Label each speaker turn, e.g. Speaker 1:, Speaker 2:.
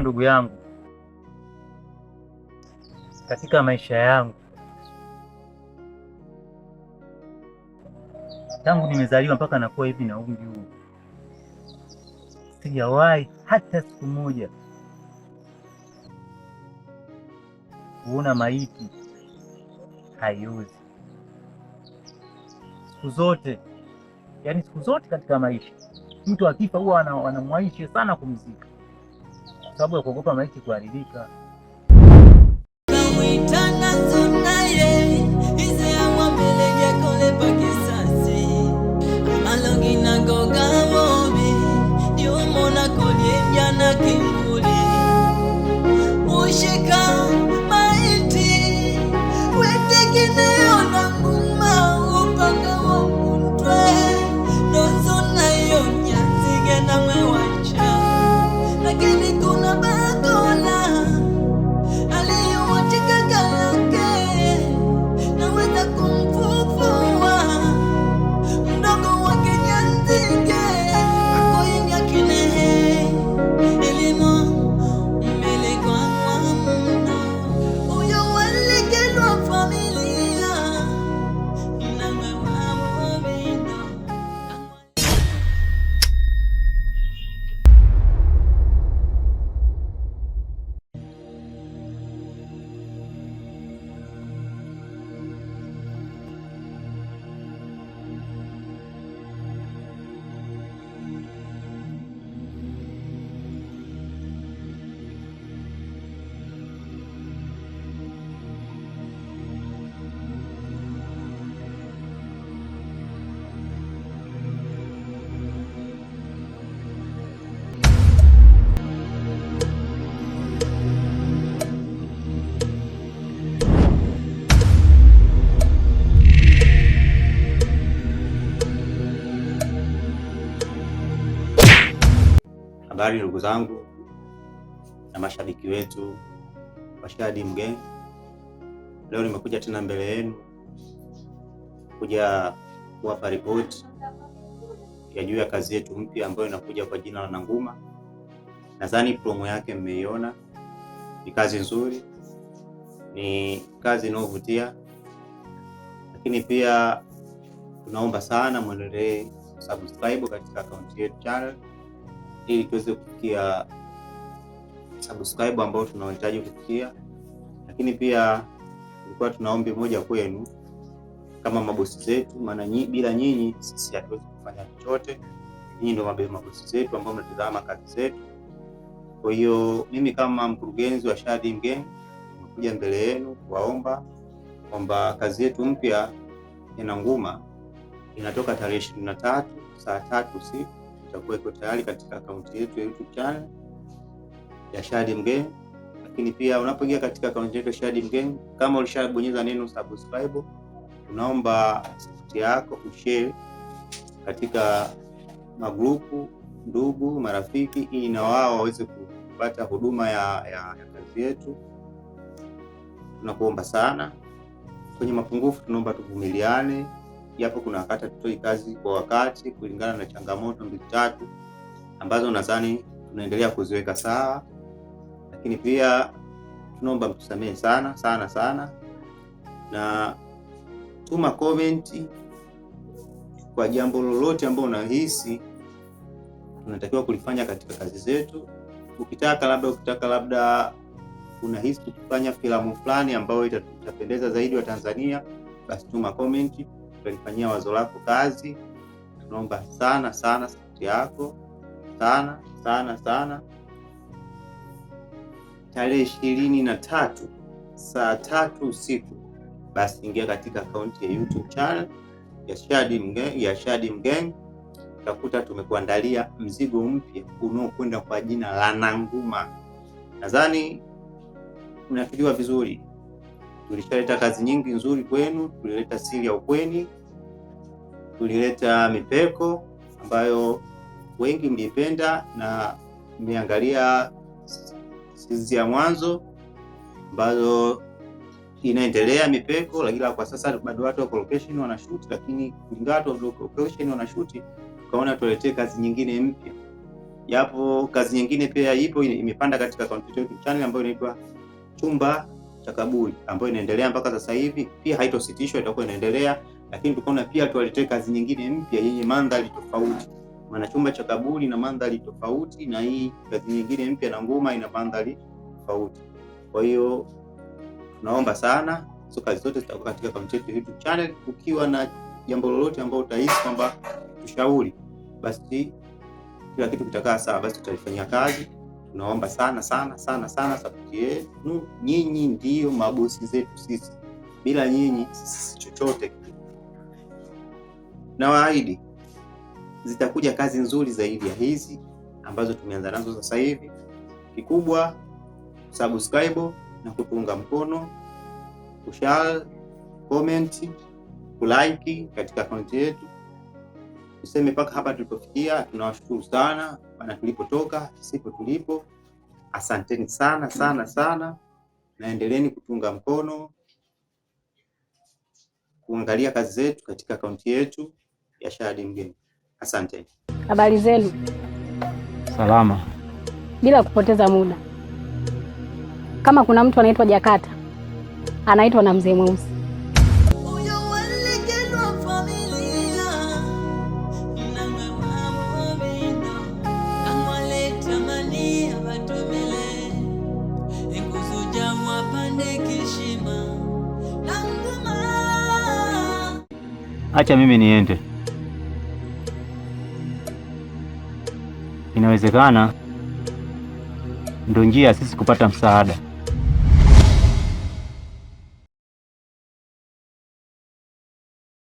Speaker 1: ndugu yangu, katika maisha yangu tangu nimezaliwa mpaka nakuwa hivi na umri huu, sijawahi hata siku moja kuona maiti haiozi. Siku zote, yaani siku zote katika maisha, mtu akifa huwa wanamwaisha sana kumzika, kwa sababu ya kuogopa maiti kuharibika.
Speaker 2: Habari ndugu zangu na mashabiki wetu wa Shady Gang. Leo nimekuja tena mbele yenu kuja kuwapa ripoti ya juu ya kazi yetu mpya ambayo inakuja kwa jina la Nanguma. Nadhani promo yake mmeiona. Ni kazi nzuri, ni kazi inayovutia, lakini pia tunaomba sana muendelee subscribe katika account yetu channel ili tuweze kufikia subscribe ambao tunahitaji kufikia. Lakini pia tulikuwa tunaomba moja kwenu kama mabosi zetu, maana bila nyinyi sisi hatuwezi kufanya chochote. Nyinyi ndio mabosi zetu ambao mnatazama kazi zetu. Kwa hiyo mimi kama mkurugenzi wa Shady Gang nimekuja mbele yenu kuwaomba kwamba kazi yetu mpya ya Nanguma inatoka tarehe 23 saa 3 usiku. Itakuwa iko tayari katika akaunti yetu ya YouTube channel ya Shady Gang. Lakini pia unapoingia katika akaunti yetu ya Shady Gang, kama ulishabonyeza neno subscribe, tunaomba support yako ushare katika magrupu, ndugu, marafiki, ili na wao waweze kupata huduma ya kazi yetu. Tunakuomba sana. Kwenye mapungufu tunaomba tuvumiliane, japo kuna wakati tutoi kazi kwa wakati kulingana na changamoto 2-3 ambazo nadhani tunaendelea kuziweka sawa. Lakini pia tunaomba mtusamehe sana sana sana, na tuma comment kwa jambo lolote ambalo unahisi tunatakiwa kulifanya katika kazi zetu. Ukitaka labda unahisi kufanya filamu fulani ambayo itapendeza zaidi wa Tanzania, basi tuma comment, tutalifanyia wazo lako kazi. Tunaomba sana sana support yako sana sana sana. Tarehe 23 saa 3 usiku, basi ingia katika akaunti ya YouTube channel ya Shady Gang. Utakuta tumekuandalia mzigo mpya unaokwenda kwa jina la Nanguma. Nadhani mnafikiwa vizuri. Tulishaleta kazi nyingi nzuri kwenu. Tulileta siri ya ukweni, tulileta mipeko ambayo wengi mlipenda na mmeangalia season ya mwanzo ambazo inaendelea mipeko, lakini kwa sasa bado watu wa location wanashoot. Lakini kulingana na location wanashoot, tukaona tuletee kazi nyingine mpya Japo kazi nyingine pia ipo imepanda katika account yetu channel ambayo inaitwa Chumba cha Kaburi, ambayo inaendelea mpaka sasa hivi, pia haitositishwa, itakuwa inaendelea, lakini tukaona pia tuwaletee kazi nyingine mpya yenye mandhari tofauti. Maana Chumba cha Kaburi na mandhari tofauti, na hii kazi nyingine mpya na Nguma ina mandhari tofauti. Kwa hiyo tunaomba sana hizo kazi zote zitakuwa katika account yetu YouTube channel. Ukiwa na jambo lolote ambalo utahisi kwamba tushauri, basi kila kitu kitakaa sawa, basi tutalifanyia kazi. Tunaomba sana sana sana sana support yenu. Nyinyi ndio mabosi zetu sisi, bila nyinyi sisi chochote. Na waahidi zitakuja kazi nzuri zaidi ya hizi ambazo tumeanza nazo sasa hivi. Kikubwa subscribe na kutuunga mkono, kushare, comment, kulike katika account yetu. Tuseme mpaka hapa tulipofikia, tunawashukuru sana bana, tulipotoka sipo tulipo. Asanteni sana sana sana, na endeleeni kutunga mkono, kuangalia kazi zetu katika akaunti yetu ya Shahadi Mgeni. Asanteni.
Speaker 3: Habari zenu?
Speaker 1: Salama.
Speaker 3: Bila kupoteza muda, kama kuna mtu anaitwa Jakata, anaitwa na Mzee Mweusi.
Speaker 1: Acha mimi niende. Inawezekana ndio njia ya sisi kupata msaada.